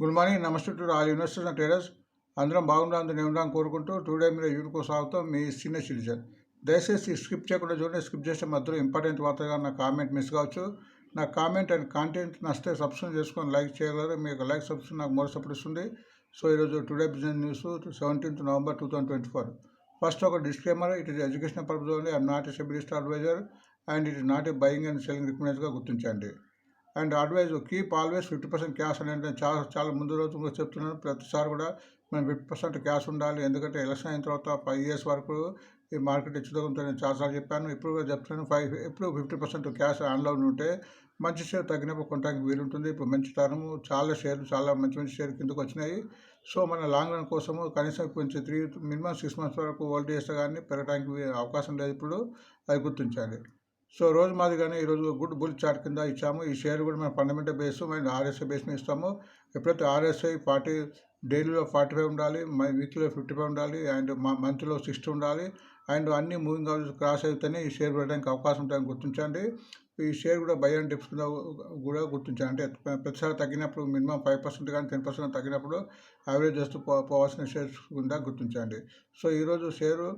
Good morning, నమస్తే to all investors and traders. అందరం బాగుండాలని నేను ఉండాలని కోరుకుంటూ టుడే మీరు యూనికో స్వాగతం. మీ సీనియర్ సిటిజన్. దయచేసి స్కిప్ చేయకుండా చూడండి. స్కిప్ చేసే మధ్యలో ఇంపార్టెంట్ వార్తగా నా కామెంట్ మిస్ కావచ్చు. నా కామెంట్ అండ్ కాంటెంట్ నచ్చితే సబ్స్క్రైబ్ చేసుకొని లైక్ చేయగలరు. మీకు లైక్ సబ్స్క్రైబ్ నాకు మోర్ సపోర్ట్ ఇస్తుంది. సో ఈరోజు today business news 17th November 2024. First ఒక disclaimer, it is education purpose only. I'm not a SEBI listed advisor and it is not a buying and selling రికమెండేషన్గా గుర్తించండి. And advise keep always 50% cash అనేది నేను చాలా ముందు రోజు కూడా చెప్తున్నాను. ప్రతిసారి కూడా మనం 50% క్యాష్ ఉండాలి. ఎందుకంటే ఎలక్షన్ అయిన తర్వాత 5 years వరకు ఈ మార్కెట్ హెచ్చుతగ్గులతో నేను చాలాసార్లు చెప్పాను. ఇప్పుడు కూడా చెప్తున్నాను. ఎప్పుడు 50% క్యాష్ ఆన్లో ఉంటే మంచి షేర్ తగ్గినప్పుడు కొనడానికి వీలుంటుంది. ఇప్పుడు మంచి టర్మ్ చాలా మంచి షేర్ కిందకు వచ్చినాయి. సో మన లాంగ్ రన్ కోసము కనీసం కొంచెం మినిమం 6 months వరకు హోల్డ్ చేస్తే కానీ పెరగడానికి అవకాశం లేదు. ఇప్పుడు అది గుర్తించాలి. సో రోజు మాదిరిగానే ఈరోజు గుడ్ బుల్ చార్ట్ కింద ఇచ్చాము. ఈ షేర్ కూడా మనం fundamental base and RSI base మీద ఇస్తాము. ఎప్పుడైతే ఆర్ఎస్ఐ 40 డైలీలో 45 ఉండాలి, వీక్లీలో 55 ఉండాలి, అండ్ మంత్లో 60 ఉండాలి, అండ్ అన్ని మూవింగ్ అవరేజ్ క్రాస్ అయితేనే ఈ షేర్ పెట్టడానికి అవకాశం ఉంటుందని గుర్తించండి. ఈ షేర్ కూడా బై అండ్ డిప్స్ కింద కూడా గుర్తించండి. అంటే ప్రతిసారి తగ్గినప్పుడు మినిమం 5% కానీ 10% తగ్గినప్పుడు యావరేజ్ చేస్తూ పోవాల్సిన షేర్స్ కింద గుర్తించండి. సో ఈరోజు షేరు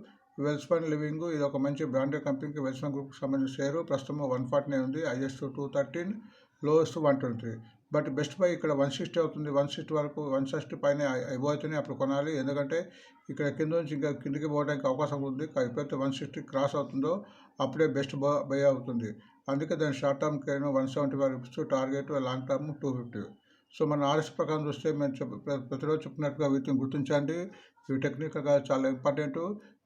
వెల్స్పన్ లివింగ్, ఇది ఒక మంచి బ్రాండెడ్ కంపెనీకి వెల్స్పన్ గ్రూప్కి సంబంధించిన షేరు. ప్రస్తుతం 149 ఉంది, highest 213, lowest 123. But best by ఇక్కడ 160 అవుతుంది. 160 వరకు 160 పైన అయిపోతేనే అప్పుడు కొనాలి. ఎందుకంటే ఇక్కడ కింద నుంచి ఇంకా కిందికి పోవడానికి అవకాశం ఉంది. ఎప్పుడైతే 160 క్రాస్ అవుతుందో అప్పుడే బెస్ట్ బై అవుతుంది. అందుకే దాని short term కేను 175 rupees target, long term 250. So మన ఆర్ఎస్ ప్రకారం చూస్తే మేము ప్రతిరోజు చెప్పినట్టుగా వీటిని గుర్తించండి. ఇవి టెక్నికల్గా చాలా ఇంపార్టెంట్.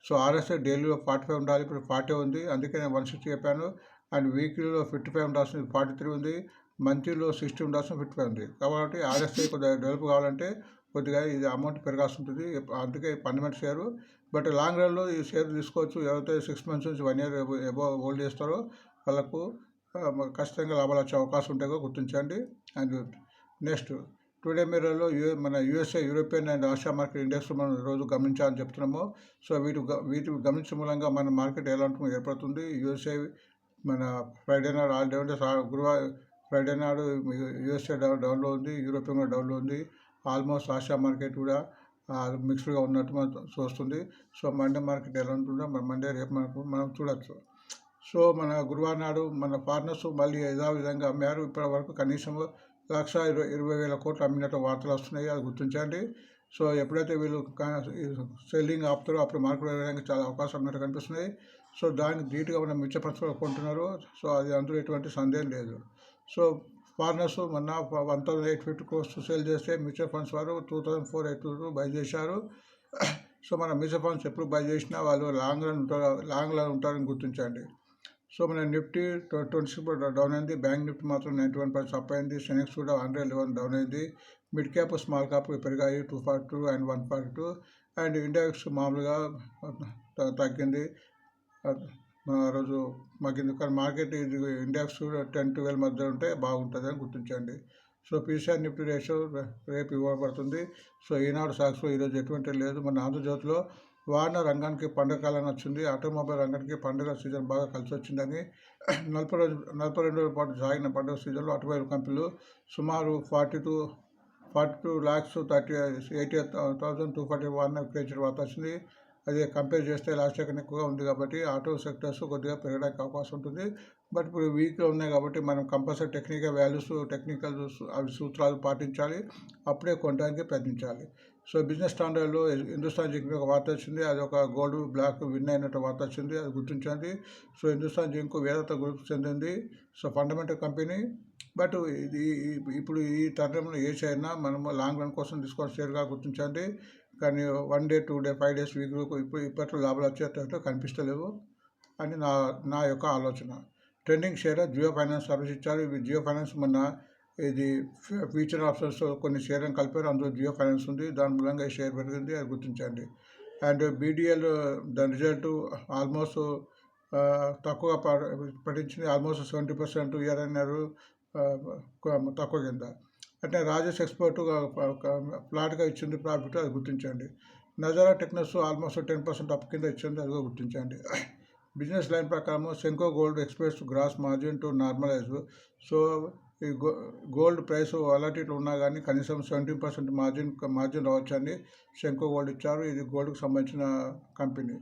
సో ఆర్ఎస్ఐ డైలీలో 45 ఉండాలి, ఇప్పుడు 40 ఉంది, అందుకే నేను 160 చెప్పాను. అండ్ వీక్లీలో 55 ఉండాల్సింది 43 ఉంది, మంత్లీలో 60 ఉండాల్సిన 55 ఉంది. కాబట్టి ఆర్ఎస్ఐ కొద్దిగా డెవలప్ కావాలంటే కొద్దిగా ఇది అమౌంట్ పెరగాల్సి ఉంటుంది. అందుకే ఫండమెంటల్ షేరు. బట్ లాంగ్ రన్లో ఈ షేర్ తీసుకోవచ్చు. ఎవరైతే 6 months నుంచి 1 year ఎబో హోల్డ్ చేస్తారో వాళ్ళకు ఖచ్చితంగా లాభాలు వచ్చే అవకాశం ఉంటాయో గుర్తించండి. అండ్ నెక్స్ట్ టుడే మిర్రర్లో మన USA, European and Asia market index మనం రోజు గమనించాలని చెప్తున్నాము. సో వీటి గమనించడం మూలంగా మన మార్కెట్ ఎలా ఉంటుందో ఏర్పడుతుంది. యూఎస్ఏ మన ఫ్రైడే నాడు ఆల్డే ఉంటే ఫ్రైడే నాడు యూఎస్ఏ డౌన్లో ఉంది, యూరోపియన్ కూడా డౌన్లో ఉంది. ఆల్మోస్ట్ ఆసియా మార్కెట్ కూడా మిక్స్డ్గా ఉన్నట్టు మనం చూస్తుంది. సో మండే మార్కెట్ ఎలా ఉంటుందో మండే రేపు మనం చూడవచ్చు. సో మన గురువారం నాడు మన ఫారినర్స్ మళ్ళీ యథావిధంగా అమ్మారు. ఇప్పటి వరకు కనీసం 1,20,000 కోట్లు అమ్మినట్టు వార్తలు వస్తున్నాయి, అది గుర్తించండి. సో ఎప్పుడైతే వీళ్ళు సెల్లింగ్ ఆపుతారో అప్పుడు మార్కెట్ వెళ్ళడానికి చాలా అవకాశం ఉన్నట్టు కనిపిస్తున్నాయి. సో దానికి ధీటుగా మన మ్యూచువల్ ఫండ్స్ కొంటున్నారు. సో అది అందులో ఎటువంటి సందేహం లేదు. సో ఫారినర్స్ మొన్న 1,850 crores సేల్ చేస్తే మ్యూచువల్ ఫండ్స్ వారు 2,482 బై చేశారు. సో మన మ్యూచువల్ ఫండ్స్ ఎప్పుడు బై చేసినా వాళ్ళు లాంగ్ రన్ ఉంటారని గుర్తించండి. సో మన నిఫ్టీ 26 డౌన్ అయింది, బ్యాంక్ నిఫ్టీ మాత్రం 91 points అప్ అయింది, సెనెక్స్ కూడా 111 డౌన్ అయింది. మిడ్ క్యాప్ స్మాల్ క్యాప్ పెరిగాయి 242 అండ్ 142. అండ్ ఇండెక్స్ మామూలుగా తగ్గింది. ఆ రోజు మగ్గింది, కానీ మార్కెట్ ఇది ఇండెక్స్ 10-12 మధ్య ఉంటే బాగుంటుంది అని గుర్తించండి. సో పీసీఆర్ నిఫ్టీ రేషియో రేపు ఇవ్వబడుతుంది. సో ఈనాడు సాక్షిలో ఈరోజు ఎటువంటి లేదు. మన ఆంధ్రజ్యోతిలో వాహన రంగానికి పండుగ కాలం వచ్చింది, ఆటోమొబైల్ రంగానికి పండుగ సీజన్ బాగా కలిసి వచ్చిందని 42 రోజుల పాటు సాగిన పండుగ సీజన్లో ఆటోమొబైల్ కంపెనీలు సుమారు 42,88,241 విక్రయించిన వార్త వచ్చింది. అది కంపేర్ చేస్తే లాస్ట్ ఇయర్ ఎక్కువగా ఉంది. కాబట్టి ఆటో సెక్టర్స్ కొద్దిగా పెరగడానికి అవకాశం ఉంటుంది. బట్ ఇప్పుడు వీక్లో ఉన్నాయి కాబట్టి మనం కంపల్సరీ టెక్నికల్ వాల్యూస్, టెక్నికల్ అవి సూత్రాలు పాటించాలి, అప్పుడే కొనడానికి ప్రయత్నించాలి. సో బిజినెస్ స్టాండర్డ్లో హిందుస్థాన్ జింక్ ఒక వార్త వచ్చింది, అది ఒక గోల్డ్ బ్లాక్ విన్ అయినట్టు వార్త వచ్చింది, అది గుర్తించండి. సో హిందుస్థాన్ జింక్ వేదాంత గ్రూప్ చెందింది. So fundamental company. బట్ ఇది ఇప్పుడు ఈ తరుణంలో ఏ షేర్ అయినా మనము లాంగ్ రన్ కోసం తీసుకొని షేర్గా గుర్తించండి. కానీ 1 day 2 day 5 days వీక్ ఇప్పట్లో లాభాలు వచ్చేటట్టు కనిపిస్తలేవు అని నా యొక్క ఆలోచన. Trending share Jio finance service ఇచ్చారు. ఇవి జియో ఫైనాన్స్ మొన్న ఇది ఫ్యూచర్ ఆప్షన్స్ కొన్ని షేర్లను కలిపారు, అందులో జియో ఫైనాన్స్ ఉంది, దాని మూలంగా ఈ షేర్ పెరిగింది, అది గుర్తించండి. అండ్ బీడీఎల్ దాని రిజల్ట్ ఆల్మోస్ట్ తక్కువగా పఠించింది, ఆల్మోస్ట్ 70% ఇయర్ అన్నారు తక్కువ కింద. అంటే రాజేష్ ఎక్స్పోర్ట్ ఫ్లాట్గా ఇచ్చింది ప్రాఫిట్, అది గుర్తించండి. నజారా టెక్నోస్ ఆల్మోస్ట్ 10% అప్ కింద ఇచ్చింది, అది గుర్తించండి. బిజినెస్ లైన్ ప్రకారం Senco Gold expects gross margin to normalize. So ఈ గోల్డ్ ప్రైస్ వాలటిలిటీ ఉన్నా కానీ కనీసం 17% మార్జిన్ రావచ్చండి. శంకో గోల్డ్ ఇచ్చారు. ఇది గోల్డ్కి సంబంధించిన కంపెనీ.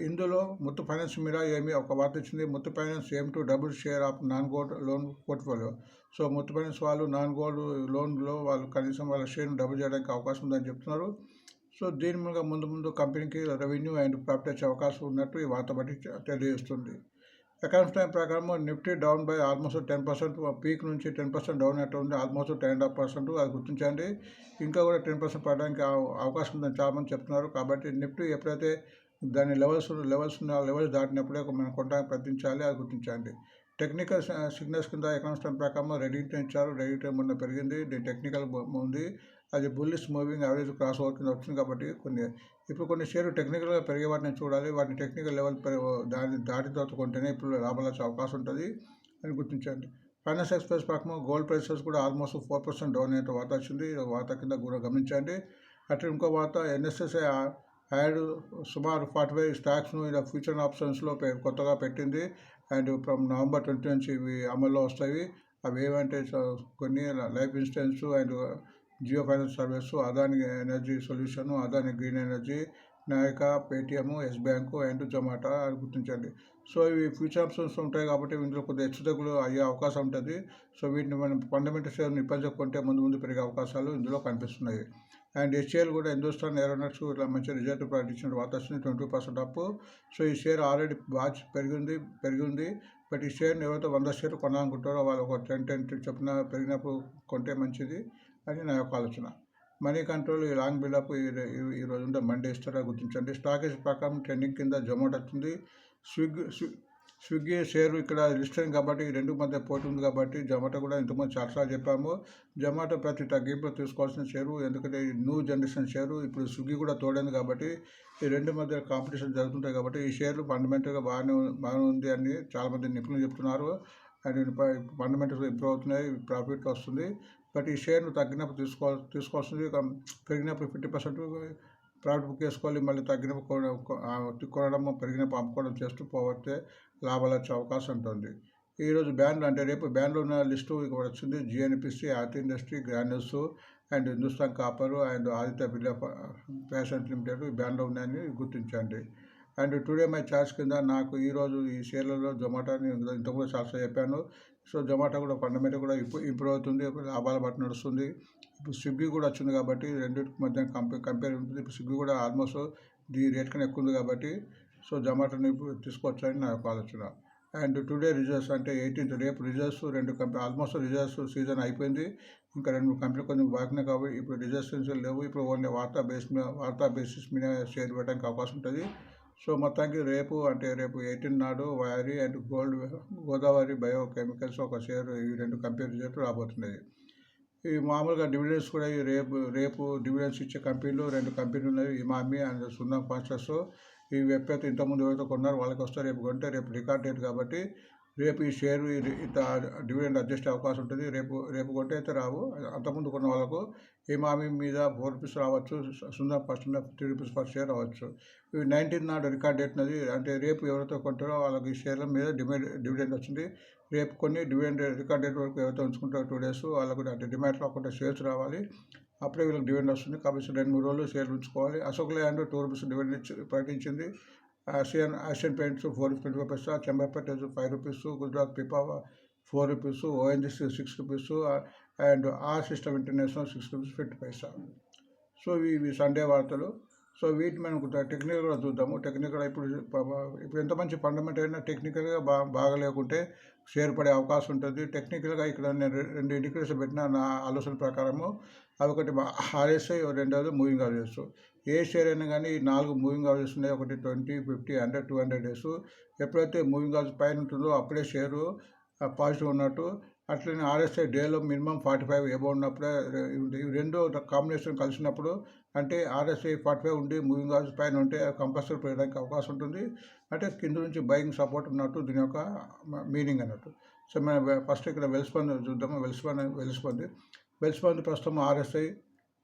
ఇందులో ముత్తు ఫైనాన్స్ మీద ఒక వార్త ఇచ్చింది. ముత్తు ఫైనాన్స్ ఏం to double share of non gold loan portfolio. So Muthu finance వాళ్ళు నాన్ గోల్డ్ లోన్లో వాళ్ళు కనీసం వాళ్ళ షేర్ను డబుల్ చేయడానికి అవకాశం ఉందని చెప్తున్నారు. సో దీని మీద ముందు కంపెనీకి రెవెన్యూ అండ్ ప్రాఫిట్ వచ్చే అవకాశం ఉన్నట్టు ఈ వార్త బట్టి తెలియజేస్తుంది. అకౌంట్స్ టైం ప్రకారం Nifty down by almost 10%, peak నుంచి 10% డౌన్ అయితే ఉంది. ఆల్మోస్ట్ 10.5% అది గుర్తించండి. ఇంకా కూడా 10% పడడానికి అవకాశం ఉందని చాలామంది చెప్తున్నారు. కాబట్టి నిఫ్టీ ఎప్పుడైతే దాని లెవెల్స్ దాటినప్పుడే మనం కొనడానికి ప్రయత్నించాలి, అది గుర్తించండి. టెక్నికల్ సిగ్నల్స్ కింద అకౌంట్స్ టైం ప్రకారం రెడీట్ ఇచ్చారు. రెడీట్ మొన్న పెరిగింది. దీని టెక్నికల్ ఉంది. అది bullish moving average cross over కింద వచ్చింది. కాబట్టి కొన్ని షేర్లు టెక్నికల్గా పెరిగే వాటిని చూడాలి. వాటిని టెక్నికల్ లెవెల్ దాటిన తర్వాత కొంటేనే ఇప్పుడు లాభాలు వచ్చే అవకాశం ఉంటుంది అని గుర్తించండి. ఫైనాన్స్ ఎక్స్ప్రెస్ ప్రకారం గోల్డ్ ప్రైసెస్ కూడా ఆల్మోస్ట్ 4% డౌన్ అయిన వార్త వచ్చింది. వార్త కింద కూడా గమనించండి. అట్లా ఇంకో వార్త NSSI యాడ్ సుమారు 45 స్టాక్స్ను ఇలా ఫ్యూచర్ ఆప్షన్స్లో కొత్తగా పెట్టింది. అండ్ ఫ్రమ్ నవంబర్ 20 నుంచి ఇవి అమల్లో వస్తాయి. అవి ఏమంటే కొన్ని life insurance and Jio finance Service, Adani Energy Solution, Adani Green Energy, Nykaa, Paytm, Yes Bank and Zomato అని గుర్తించండి. సో ఇవి ఫ్యూచర్ ఆప్షన్స్ ఉంటాయి కాబట్టి ఇందులో కొద్దిగా హెచ్చుతగ్గులు అయ్యే అవకాశం ఉంటుంది. సో వీటిని మనం ఫండమెంటల్ షేర్ని ఇబ్బంది కొంటే ముందు పెరిగే అవకాశాలు ఇందులో కనిపిస్తున్నాయి. అండ్ HCL కూడా హిందుస్థాన్ ఏరోనాట్స్ ఇట్లా మంచి రిజల్ట్ ప్రకటించిన వార్త వచ్చింది. 20% అప్. సో ఈ షేర్ ఆల్రెడీ పెరిగింది. బట్ ఈ షేర్ని ఎవరైతే 100 షేర్లు కొనాలనుకుంటారో వాళ్ళు ఒక 10 చొప్పున పెరిగినప్పుడు కొంటే మంచిది అని నా యొక్క ఆలోచన. మనీ కంట్రోల్ ఈ లాంగ్ బిల్డప్ ఈ రోజు ఉంటే మండే ఇస్తారా గుర్తించండి. స్టాకేజ్ ప్రకారం ట్రెండింగ్ కింద జొమాటో వచ్చింది. స్విగ్గీ షేరు ఇక్కడ లిస్ట్ అయింది కాబట్టి ఈ రెండు మధ్య పోటీ ఉంది కాబట్టి జొమాటో కూడా ఇంతకుముందు చాలాసార్లు చెప్పాము. జొమాటో ప్రతి తగ్గింపు తీసుకోవాల్సిన షేరు, ఎందుకంటే న్యూ జనరేషన్ షేరు. ఇప్పుడు స్విగ్గీ కూడా తోడైంది కాబట్టి ఈ రెండు మధ్య కాంపిటీషన్ జరుగుతుంటాయి కాబట్టి ఈ షేర్లు ఫండమెంటల్గా బాగానే ఉంది అని చాలామంది నిపుణులు చెప్తున్నారు. అండ్ ఫండమెంటల్స్ ఇంప్రూవ్ అవుతున్నాయి, ప్రాఫిట్ వస్తుంది. బట్ ఈ షేర్ను తగ్గినప్పుడు తీసుకోవాల్సింది. పెరిగినప్పుడు 50% ప్రాఫిట్ బుక్ చేసుకోవాలి. మళ్ళీ తగ్గినప్పుడు కొనడం, పెరిగినప్పుడు అమ్ముకోవడం చేస్తూ పోతే లాభాలు వచ్చే అవకాశం ఉంటుంది. ఈరోజు బ్యాన్లు అంటే రేపు బ్యాన్లో ఉన్న లిస్టు ఇక్కడ వచ్చింది. GNPC, Aarti Industry, Granules and Hindustan Copper and Aditya Birla Fashion Limited బ్యాన్లో ఉన్నాయని గుర్తించండి. అండ్ టుడే మై చార్ట్స్ కింద నాకు ఈరోజు ఈ షేర్లలో జొమాటోని ఇంతకుముందు చాలా చెప్పాను. సో జొమాటో కూడా ఫండమెంటల్ కూడా ఇంప్రూవ్ అవుతుంది, లాభాల బట్టి నడుస్తుంది. ఇప్పుడు స్విగ్గీ కూడా వచ్చింది కాబట్టి రెండింటికి మధ్య కంపేర్ ఉంటుంది. ఇప్పుడు స్విగ్గీ కూడా ఆల్మోస్ట్ ఈ రేట్ కన్నా ఎక్కువ ఉంది కాబట్టి సో జొమాటోని ఇప్పుడు తీసుకోవచ్చని నా యొక్క ఆలోచన. అండ్ టుడే రిజల్ట్స్ అంటే 18th రేపు రిజల్ట్స్ ఆల్మోస్ట్ రిజల్ట్స్ సీజన్ అయిపోయింది. ఇంకా 2-3 కంపెనీలు కొంచెం బాగున్నాయి కాబట్టి ఇప్పుడు రిజల్ట్స్ లేవు. ఇప్పుడు ఓన్లీ వార్తా బేసిస్ మీద షేర్ పెట్టడానికి అవకాశం ఉంటుంది. సో మొత్తానికి రేపు 18 నాడు వైరీ అండ్ గోదావరి బయోకెమికల్స్ ఒక షేర్, ఈ రెండు కంపెనీ రిజల్ట్ రాబోతున్నాయి. ఈ మామూలుగా డివిడెండ్స్ కూడా ఈ రేపు డివిడెండ్స్ ఇచ్చే కంపెనీలు 2 కంపెనీలు ఉన్నాయి. Emami and Sundaram pastors. ఇవి ఎప్పుడైతే ఇంతకుముందు ఎవరైతే కొన్నారో వాళ్ళకి వస్తే రేపు కొంటే రేపు రికార్డ్ డేట్ కాబట్టి రేపు ఈ షేరు ఇంత డివిడెండ్ అడ్జస్ట్ అవకాశం ఉంటుంది. రేపు కొంటే అయితే రావు. అంతకుముందు కొన్న వాళ్ళకు ఇమామి మీద 4 రూపీస్ రావచ్చు, సుందరం ఫస్ట్ మీద 3 రూపీస్ పర్ షేర్ రావచ్చు. ఇవి 19 నాడు రికార్డ్ డేట్ ఉన్నది. అంటే రేపు ఎవరైతే కొంటారో వాళ్ళకి ఈ షేర్ల మీద డివిడెండ్ వచ్చింది. రేపు కొన్ని డివిడెండ్ రికార్డ్ డేట్ వరకు ఎవరైతే ఉంచుకుంటారో 2 days వాళ్ళకు అంటే డిమాట్ రాకుండా షేర్స్ రావాలి. అప్పుడే వీళ్ళకి డివిడెండ్ వస్తుంది. కాబట్టి 2-3 రోజులు షేర్లు ఉంచుకోవాలి. అశోక్ లేలాండ్ 2 రూపీస్ డివిడెండ్ ప్రకటించింది. ఆసియన్ పెయింట్స్ 4.25 పైసా, చెంబర్పేట 5 రూపీస్, గుజరాత్ పిపా 4 rupees, ONGC 6 rupees and R System International 6 rupees 50 paisa. So ఇవి సండే వార్తలు. సో వీటిని మనం టెక్నికల్గా చూద్దాము. టెక్నికల్ ఇప్పుడు ఎంత మంచి ఫండమెంటల్ అయినా టెక్నికల్గా బాగలేకుంటే షేర్ పడే అవకాశం ఉంటుంది. టెక్నికల్గా ఇక్కడ నేను 2 ఇండికేటర్స్ పెట్టిన నా ఆలోచన ప్రకారము. అవి ఒకటి RSI, రెండవది మూవింగ్ యావరేజెస్. ఏ షేర్ అయినా కానీ ఈ 4 మూవింగ్ యావరేజెస్ ఉన్నాయి. ఒకటి 20, 50, 100, 200 days. ఎప్పుడైతే మూవింగ్ యావరేజ్ పైన ఉంటుందో అప్పుడే షేరు పాజిటివ్ ఉన్నట్టు. అట్లనే RSI డేలో మినిమం 45 ఎబో ఉన్నప్పుడే ఈ రెండు కాంబినేషన్ కలిసినప్పుడు అంటే RSI 45 ఉండి మూవింగ్ యావరేజ్ పైన ఉంటే కంపల్సరీ పెరగడానికి అవకాశం ఉంటుంది. అంటే కింద నుంచి బయింగ్ సపోర్ట్ ఉన్నట్టు దీని యొక్క మీనింగ్ అన్నట్టు. సో మనం ఫస్ట్ ఇక్కడ వెల్స్పన్ చూద్దాము. వెల్స్పన్ ప్రస్తుతం RSI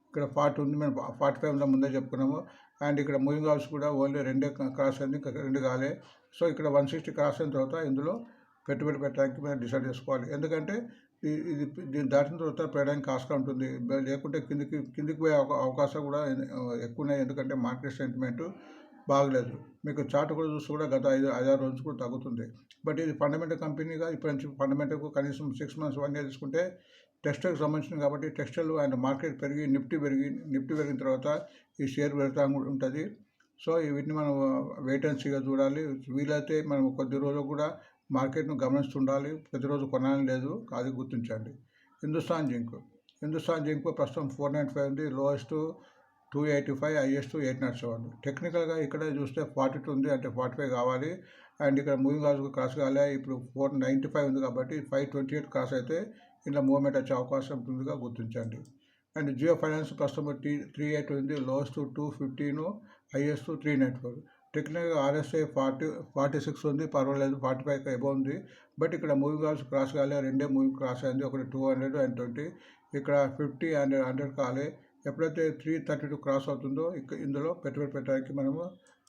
ఇక్కడ 40 ఉంది. మేము 45 ఉందా ముందే చెప్పుకున్నాము. అండ్ ఇక్కడ మూవింగ్ యావరేజ్ కూడా ఓన్లీ 2 క్రాస్ అయింది, ఇంకా 2 కాలే. సో ఇక్కడ 160 క్రాస్ అయిన తర్వాత ఇందులో పెట్టుబడి పెట్టడానికి మనం డిసైడ్ చేసుకోవాలి. ఎందుకంటే ఇది దీన్ని దాటిన తర్వాత పెరగడానికి ఆస్కారం ఉంటుంది. లేకుంటే కిందికి పోయే అవకాశం కూడా ఎక్కువ ఉన్నాయి. ఎందుకంటే మార్కెట్ సెంటిమెంట్ బాగలేదు. మీకు చార్ట్ కూడా చూస్తే కూడా గత 5-6 రోజులు కూడా తగ్గుతుంది. బట్ ఇది ఫండమెంటల్ కంపెనీగా ఇప్పటి నుంచి ఫండమెంటల్కు కనీసం 6 మంత్స్ 1 ఇయర్ తీసుకుంటే టెక్స్టైల్కి సంబంధించింది కాబట్టి టెక్స్టైల్ అండ్ మార్కెట్ పెరిగి నిఫ్టీ పెరిగిన తర్వాత ఈ షేర్ పెరుగుతూ ఉంటుంది. సో వీటిని మనం వెయిట్ అండ్ సీగా చూడాలి. వీలైతే మనం కొద్ది రోజులు కూడా మార్కెట్ను గమనిస్తుండాలి. ప్రతిరోజు కొనాలని లేదు, అది గుర్తించండి. హిందుస్థాన్ జింక్ ప్రస్తుతం 495 ఉంది. Lowest 285, highest 807. టెక్నికల్గా ఇక్కడ చూస్తే 42 ఉంది, అంటే 45 కావాలి. అండ్ ఇక్కడ మూవింగ్ యావరేజ్ క్రాస్ కాలే. ఇప్పుడు 495 ఉంది కాబట్టి 528 క్రాస్ అయితే ఇలా మూవ్మెంట్ వచ్చే అవకాశం ఉంటుందిగా గుర్తించండి. అండ్ జియో ఫైనాన్స్ ప్రస్తుతం 380 ఉంది. Lowest 215, highest 394. టెక్నికల్గా RSI 46 ఉంది, పర్వాలేదు. 45 ఎబో ఉంది. బట్ ఇక్కడ మూవింగ్ యావరేజ్ క్రాస్ కాలే. రెండే మూవింగ్ క్రాస్ అయింది, ఒకటి 200 and 20. ఇక్కడ 50 and 100 కాలే. ఎప్పుడైతే 332 క్రాస్ అవుతుందో ఇందులో పెట్టుబడి పెట్టడానికి మనము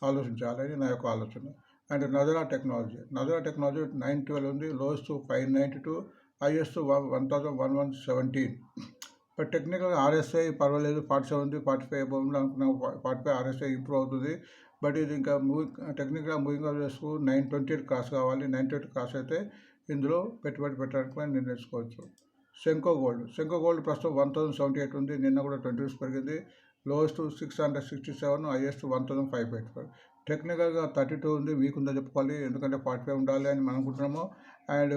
ఆలోచించాలని నా యొక్క ఆలోచన. అండ్ నజరా టెక్నాలజీ 912 ఉంది. Lowest 592, highest 1117. But technical RSI పర్వాలేదు, 47 ఉంది. 45 ఎబో ఉంది అనుకున్నాము. 45 RSI ఇంప్రూవ్ అవుతుంది. బట్ ఇది ఇంకా టెక్నికల్గా మూవింగ్ యావరేజ్ 928 క్రాస్ కావాలి. 928 క్రాస్ అయితే ఇందులో పెట్టుబడి పెట్టడానికి మనం నిర్ణయించుకోవచ్చు. సెంకో గోల్డ్ ప్రస్తుతం 1078 ఉంది. నిన్న కూడా 20 రూపీస్ పెరిగింది. Lowest 667, highest 1585. టెక్నికల్గా 32 ఉంది, వీక్ ఉందని చెప్పుకోవాలి. ఎందుకంటే 45 ఉండాలి అని మనం అనుకుంటున్నాము. అండ్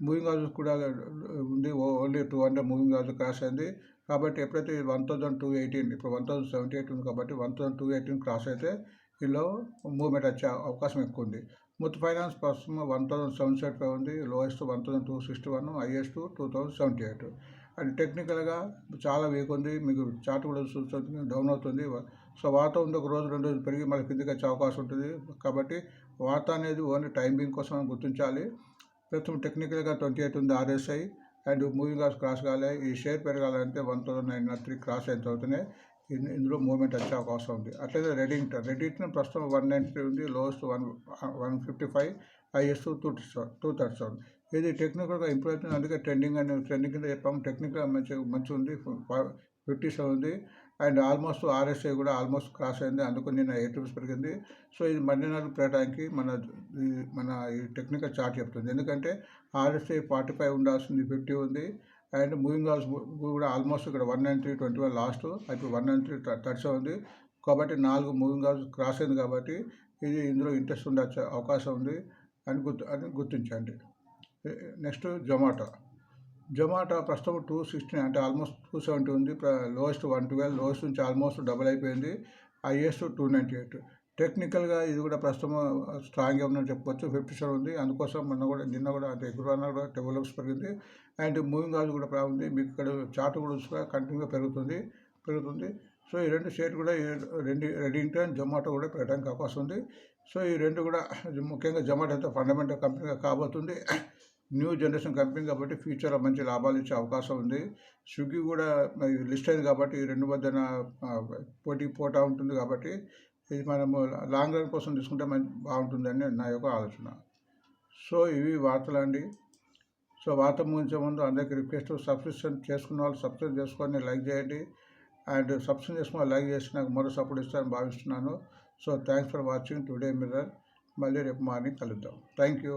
మూవింగ్ యావరేజ్ కూడా ఉంది, ఓన్లీ 200 మూవింగ్ యావరేజ్ క్రాస్ అయింది. కాబట్టి ఎప్పుడైతే 1218, ఇప్పుడు 1078 ఉంది కాబట్టి 1218 క్రాస్ అయితే ఇందులో మూవ్మెంట్ వచ్చే అవకాశం ఎక్కువ ఉంది. ముత్ ఫైనాన్స్ ప్రస్తుతం 1775 ఉంది. Lowest 1261, highest 2078. అండ్ టెక్నికల్గా చాలా వీక్ ఉంది. మీకు చార్ట్ కూడా చూస్తుంది, డౌన్ అవుతుంది. సో వార్త ఉంది, ఒక రోజు 2 రోజులు పెరిగి మళ్ళీ కిందికి వచ్చే అవకాశం ఉంటుంది. కాబట్టి వార్త అనేది ఓన్లీ టైమింగ్ కోసం మనం గుర్తించాలి. ప్రస్తుతం టెక్నికల్గా 28 ఉంది RSI. And moving average cross కాలే. ఈ షేర్ పెరగాలంటే 1903 క్రాస్ అయిన తర్వాతనే ఇందులో మూవ్మెంట్ వచ్చే అవకాశం ఉంది. అట్లనే రెడిక్టన్ ప్రస్తుతం 193 ఉంది. Lowest 155, highest 237. ఇది టెక్నికల్గా ఇంప్రూవ్ అవుతుంది. అందుకే ట్రెండింగ్ కింద చెప్పాము. టెక్నికల్గా మంచి ఉంది, 57 ఉంది. అండ్ ఆల్మోస్ట్ RSI కూడా ఆల్మోస్ట్ క్రాస్ అయింది, అందుకు నిన్న 8 రూపీస్ పెరిగింది. సో ఇది మధ్యాహ్నాలు పెరగడానికి మన ఈ టెక్నికల్ చార్ట్ చెప్తుంది. ఎందుకంటే RSI 45 ఉండాల్సింది, 50 ఉంది. అండ్ మూవింగ్ యావరేజ్ కూడా ఆల్మోస్ట్ ఇక్కడ 193.21 లాస్ట్, ఇప్పుడు 193.37 ఉంది. కాబట్టి 4 మూవింగ్ యావరేజ్ క్రాస్ అయింది. కాబట్టి ఇది ఇందులో ఇంట్రెస్ట్ ఉండే అవకాశం ఉంది అని గుర్తించండి. నెక్స్ట్ జొమాటో ప్రస్తుతం 260, అంటే ఆల్మోస్ట్ 270 ఉంది. లోయెస్ట్ 112, లోయెస్ట్ నుంచి ఆల్మోస్ట్ డబుల్ అయిపోయింది. హైయెస్ట్ 298. టెక్నికల్గా ఇది కూడా ప్రస్తుతం స్ట్రాంగ్గా ఉందని చెప్పుకోవచ్చు. 57 ఉంది. అందుకోసం నిన్న కూడా అంటే ఎగురు అన్న కూడా 12 రూపీస్ పెరిగింది. అండ్ మూవింగ్ యావరేజ్ కూడా బాగుంది. మీకు ఇక్కడ చార్ట్ కూడా కంటిన్యూగా పెరుగుతుంది. సో ఈ రెండు షేర్ కూడా రెడింగ్టన్, జొమాటో కూడా పెరగడానికి అవకాశం ఉంది. సో ఈ రెండు కూడా ముఖ్యంగా జొమాటో అయితే ఫండమెంటల్ కంపెనీగా కాబోతుంది. న్యూ జనరేషన్ కంపెనీ కాబట్టి ఫ్యూచర్లో మంచి లాభాలు ఇచ్చే అవకాశం ఉంది. స్విగ్గీ కూడా లిస్ట్ అయింది కాబట్టి ఈ రెండు మధ్యన పోటా ఉంటుంది. కాబట్టి ఇది మనము లాంగ్ రన్ కోసం తీసుకుంటే బాగుంటుందని నా యొక్క ఆలోచన. సో ఇవి వార్తలు అండి. సో వార్త ముగించే ముందు అందరికీ రిక్వెస్ట్, సబ్స్క్రిప్షన్ చేసుకున్న వాళ్ళు సబ్స్క్రైబ్ చేసుకొని లైక్ చేయండి. అండ్ సబ్స్క్రైబ్ చేసుకుని లైక్ చేసి నాకు మరో సపోర్ట్ ఇస్తారని భావిస్తున్నాను. So thanks for watching today mirror. మళ్ళీ రేపు మార్నింగ్ కలుద్దాం. Thank you.